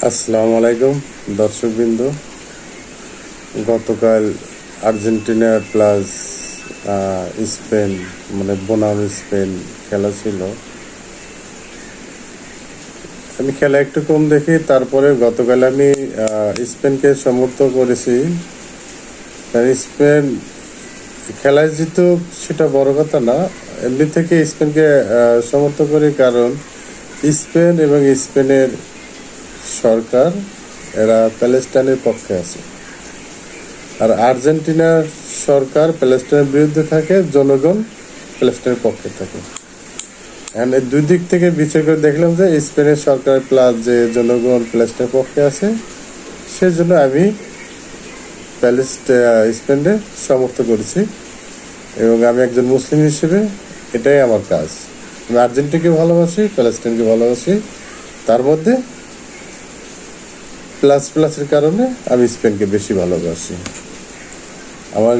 আসসালামু আলাইকুম দর্শকবৃন্দ। গতকাল আর্জেন্টিনা প্লাস স্পেন মানে বনাম স্পেন খেলা ছিল। আমি খেলা একটু কম দেখি, তারপরে গতকাল আমি স্পেনকে সমর্থন করেছি। কারণ স্পেন খেলায় জিতুক সেটা বড় কথা না, এমনি থেকে স্পেনকে সমর্থন করি। কারণ স্পেন এবং স্পেনের সরকার এরা প্যালেস্টাইনের পক্ষে আছে, আর আর্জেন্টিনার সরকার প্যালেস্টাইনের বিরুদ্ধে থাকে, জনগণ প্যালেস্টাইনের পক্ষে থাকে। এখন এই দুই দিক থেকে বিচার করে দেখলাম যে স্পেনের সরকার প্লাস যে জনগণ প্যালেস্টাইনের পক্ষে আছে, সেজন্য আমি স্পেনে সমর্থন করেছি। এবং আমি একজন মুসলিম হিসেবে এটাই আমার কাজ। আমি আর্জেন্টিনাকে ভালোবাসি, প্যালেস্টাইনকে ভালোবাসি, তার মধ্যে প্লাসের কারণে আমি স্পেনকে বেশি ভালোবাসি। আমার